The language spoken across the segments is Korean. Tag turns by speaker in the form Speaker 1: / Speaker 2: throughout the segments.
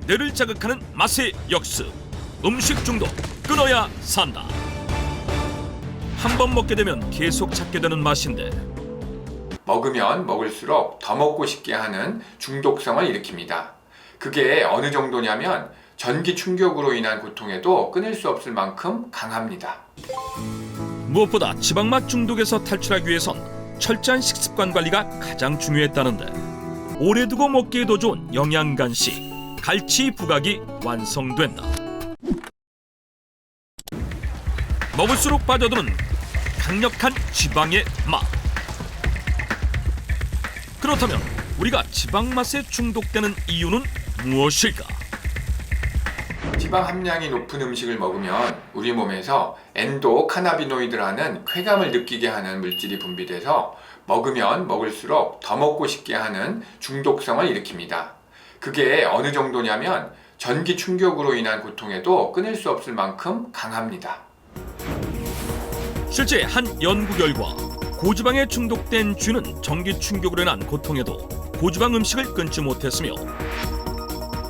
Speaker 1: 뇌를 자극하는 맛의 역습. 음식 중독 끊어야 산다. 한 번 먹게 되면 계속 찾게 되는 맛인데
Speaker 2: 먹으면 먹을수록 더 먹고 싶게 하는 중독성을 일으킵니다. 그게 어느 정도냐면 전기 충격으로 인한 고통에도 끊을 수 없을 만큼 강합니다.
Speaker 1: 무엇보다 지방맛 중독에서 탈출하기 위해선 철저한 식습관 관리가 가장 중요했다는데 오래 두고 먹기에도 좋은 영양 간식 갈치 부각이 완성된다. 먹을수록 빠져드는 강력한 지방의 맛. 그렇다면 우리가 지방 맛에 중독되는 이유는 무엇일까?
Speaker 2: 지방 함량이 높은 음식을 먹으면 우리 몸에서 엔도카나비노이드라는 쾌감을 느끼게 하는 물질이 분비돼서 먹으면 먹을수록 더 먹고 싶게 하는 중독성을 일으킵니다. 그게 어느 정도냐면 전기 충격으로 인한 고통에도 끊을 수 없을 만큼 강합니다.
Speaker 1: 실제 한 연구 결과 고지방에 중독된 쥐는 전기 충격으로 인한 고통에도 고지방 음식을 끊지 못했으며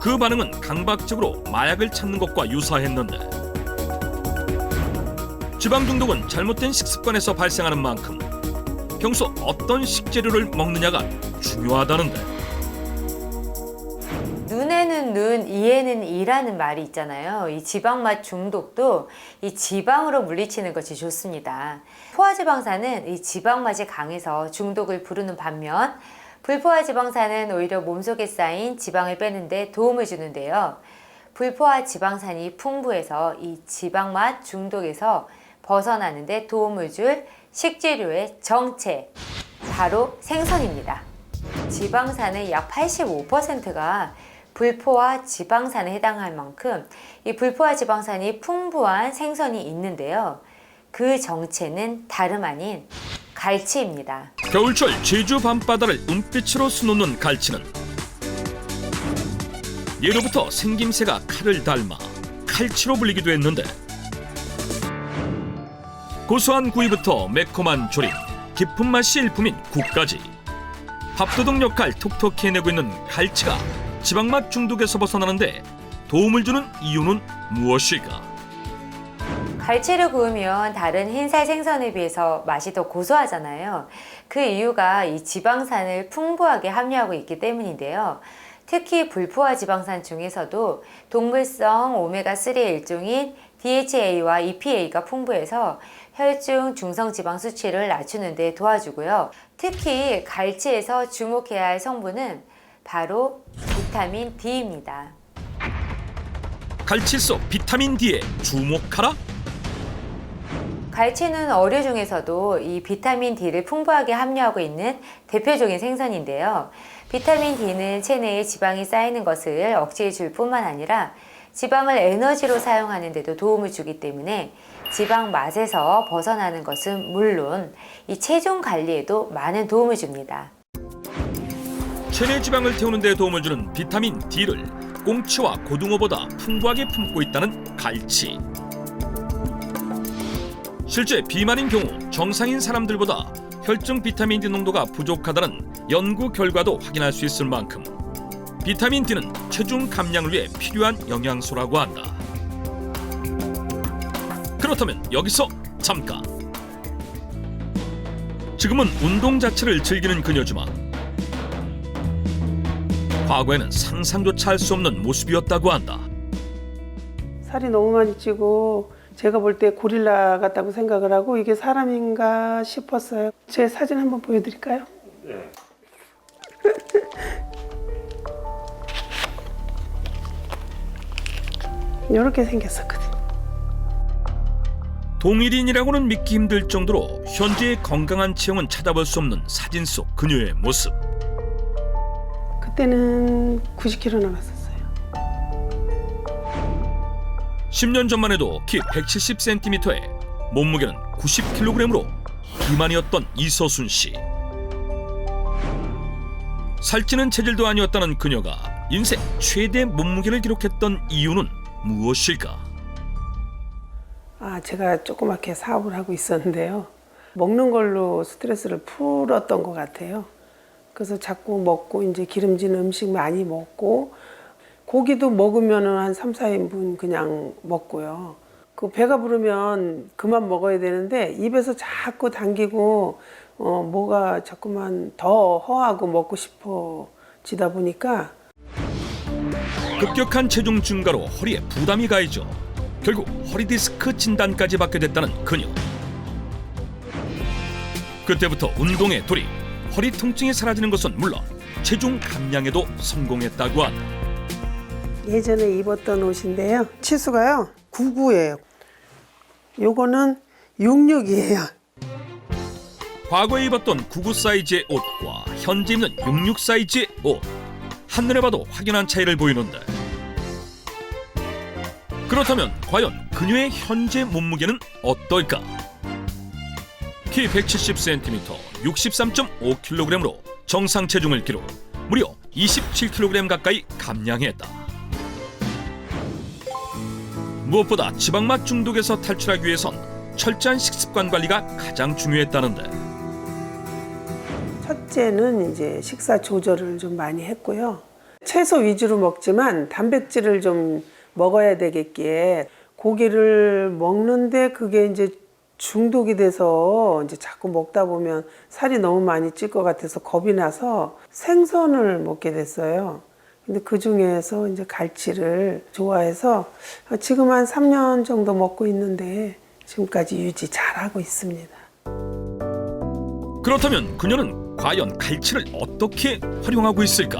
Speaker 1: 그 반응은 강박적으로 마약을 찾는 것과 유사했는데 지방 중독은 잘못된 식습관에서 발생하는 만큼 평소 어떤 식재료를 먹느냐가 중요하다는데
Speaker 3: 눈에는 눈, 이에는 이라는 말이 있잖아요. 이 지방맛 중독도 이 지방으로 물리치는 것이 좋습니다. 포화지방산은 이 지방맛이 강해서 중독을 부르는 반면 불포화지방산은 오히려 몸속에 쌓인 지방을 빼는 데 도움을 주는데요. 불포화지방산이 풍부해서 이 지방맛 중독에서 벗어나는 데 도움을 줄 식재료의 정체, 바로 생선입니다. 지방산의 약 85%가 불포화 지방산에 해당할 만큼 이 불포화 지방산이 풍부한 생선이 있는데요. 그 정체는 다름 아닌 갈치입니다.
Speaker 1: 겨울철 제주 밤바다를 은빛으로 수놓는 갈치는 예로부터 생김새가 칼을 닮아 칼치로 불리기도 했는데 고소한 구이부터 매콤한 조림, 깊은 맛이 일품인 국까지 밥도둑 역할 톡톡히 해내고 있는 갈치가 지방맛 중독에서 벗어나는데 도움을 주는 이유는 무엇일까?
Speaker 3: 갈치를 구우면 다른 흰살 생선에 비해서 맛이 더 고소하잖아요. 그 이유가 이 지방산을 풍부하게 함유하고 있기 때문인데요. 특히 불포화 지방산 중에서도 동물성 오메가3의 일종인 DHA와 EPA가 풍부해서 혈중 중성지방 수치를 낮추는 데 도와주고요. 특히 갈치에서 주목해야 할 성분은 바로 비타민 D입니다.
Speaker 1: 갈치 속 비타민 D에 주목하라?
Speaker 3: 갈치는 어류 중에서도 이 비타민 D를 풍부하게 함유하고 있는 대표적인 생선인데요. 비타민 D는 체내에 지방이 쌓이는 것을 억제해 줄 뿐만 아니라 지방을 에너지로 사용하는 데도 도움을 주기 때문에 지방 맛에서 벗어나는 것은 물론 이 체중 관리에도 많은 도움을 줍니다.
Speaker 1: 체내 지방을 태우는 데 도움을 주는 비타민 D를 꽁치와 고등어보다 풍부하게 품고 있다는 갈치. 실제 비만인 경우 정상인 사람들보다 혈중 비타민 D 농도가 부족하다는 연구 결과도 확인할 수 있을 만큼 비타민 D는 체중 감량을 위해 필요한 영양소라고 한다. 그렇다면 여기서 잠깐. 지금은 운동 자체를 즐기는 그녀지만 과거에는 상상조차 할 수 없는 모습이었다고 한다.
Speaker 4: 살이 너무 많이 찌고 제가 볼 때 고릴라 같다고 생각을 하고 이게 사람인가 싶었어요. 제 사진 한번 보여드릴까요? 네. 이렇게 생겼었거든요.
Speaker 1: 동일인이라고는 믿기 힘들 정도로 현재의 건강한 체형은 찾아볼 수 없는 사진 속 그녀의 모습.
Speaker 4: 그때는 90kg 나갔었어요.
Speaker 1: 10년 전만 해도 키 170cm에 몸무게는 90kg으로 비만이었던 이서순 씨. 살찌는 체질도 아니었다는 그녀가 인생 최대 몸무게를 기록했던 이유는 무엇일까?
Speaker 4: 제가 조그맣게 사업을 하고 있었는데요. 먹는 걸로 스트레스를 풀었던 것 같아요. 그래서 자꾸 먹고 이제 기름진 음식 많이 먹고 고기도 먹으면은 한 3, 4인분 그냥 먹고요. 그 배가 부르면 그만 먹어야 되는데 입에서 자꾸 당기고 뭐가 자꾸만 더 허하고 먹고 싶어지다 보니까
Speaker 1: 급격한 체중 증가로 허리에 부담이 가해져 결국 허리 디스크 진단까지 받게 됐다는 그녀. 그때부터 운동에 돌입, 허리 통증이 사라지는 것은 물론 체중 감량에도 성공했다고 한다.
Speaker 4: 예전에 입었던 옷인데요. 치수가요 99예요. 요거는 66이에요.
Speaker 1: 과거에 입었던 99 사이즈의 옷과 현재 입는 66 사이즈의 옷, 한눈에 봐도 확연한 차이를 보이는데, 그렇다면 과연 그녀의 현재 몸무게는 어떨까? 키 170cm, 63.5kg으로 정상 체중을 기록, 무려 27kg 가까이 감량했다. 무엇보다 지방맛 중독에서 탈출하기 위해선 철저한 식습관 관리가 가장 중요했다는데,
Speaker 4: 첫째는 이제 식사 조절을 좀 많이 했고요. 채소 위주로 먹지만 단백질을 좀 먹어야 되겠기에 고기를 먹는데 그게 이제 중독이 돼서 이제 자꾸 먹다 보면 살이 너무 많이 찔 것 같아서 겁이 나서 생선을 먹게 됐어요. 근데 그 중에서 이제 갈치를 좋아해서 지금 한 3년 정도 먹고 있는데 지금까지 유지 잘하고 있습니다.
Speaker 1: 그렇다면 그녀는 과연 갈치를 어떻게 활용하고 있을까?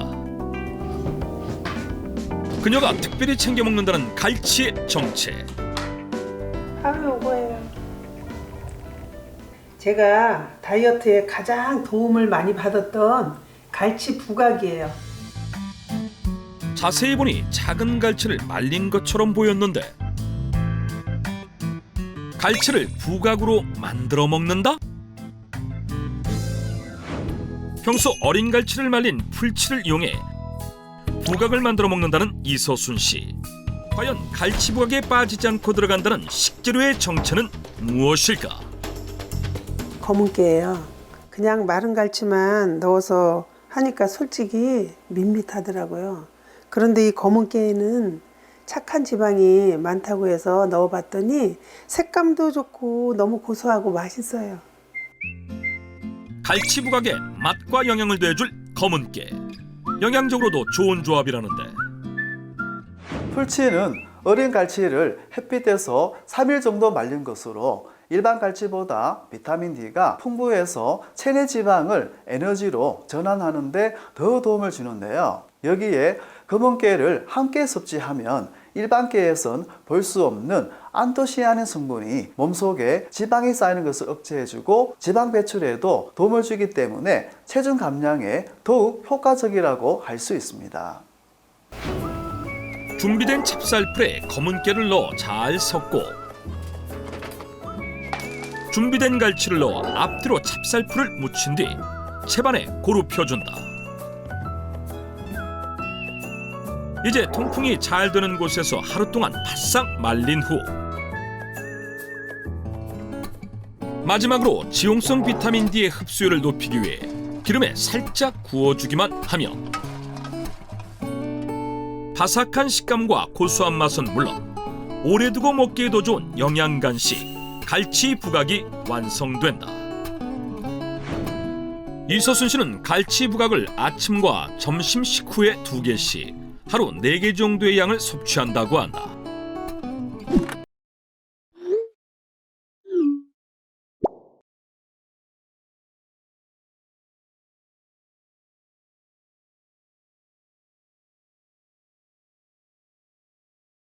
Speaker 1: 그녀가 특별히 챙겨 먹는다는 갈치의 정체.
Speaker 4: 바로 요거예요. 제가 다이어트에 가장 도움을 많이 받았던 갈치 부각이에요.
Speaker 1: 자세히 보니 작은 갈치를 말린 것처럼 보였는데, 갈치를 부각으로 만들어 먹는다? 평소 어린 갈치를 말린 풀치를 이용해 부각을 만들어 먹는다는 이서순 씨. 과연 갈치 부각에 빠지지 않고 들어간다는 식재료의 정체는 무엇일까?
Speaker 4: 검은깨예요. 그냥 마른 갈치만 넣어서 하니까 솔직히 밋밋하더라고요. 그런데 이 검은깨에는 착한 지방이 많다고 해서 넣어봤더니 색감도 좋고 너무 고소하고 맛있어요.
Speaker 1: 갈치 부각에 맛과 영양을 더해줄 검은깨. 영양적으로도 좋은 조합이라는데,
Speaker 5: 풀치는 어린 갈치를 햇빛에서 3일 정도 말린 것으로 일반 갈치보다 비타민 D가 풍부해서 체내 지방을 에너지로 전환하는 데 더 도움을 주는데요. 여기에 검은깨를 함께 섭취하면 일반 깨에선 볼 수 없는 안토시아닌 성분이 몸속에 지방이 쌓이는 것을 억제해주고 지방 배출에도 도움을 주기 때문에 체중 감량에 더욱 효과적이라고 할 수 있습니다.
Speaker 1: 준비된 찹쌀풀에 검은깨를 넣어 잘 섞고, 준비된 갈치를 넣어 앞뒤로 찹쌀풀을 묻힌 뒤 채반에 고루 펴준다. 이제 통풍이 잘 되는 곳에서 하루 동안 바싹 말린 후 마지막으로 지용성 비타민 D의 흡수율을 높이기 위해 기름에 살짝 구워주기만 하면 바삭한 식감과 고소한 맛은 물론 오래 두고 먹기에도 좋은 영양 간식 갈치 부각이 완성된다. 이서순 씨는 갈치 부각을 아침과 점심 식후에 2개씩 하루 4개 정도의 양을 섭취한다고 한다.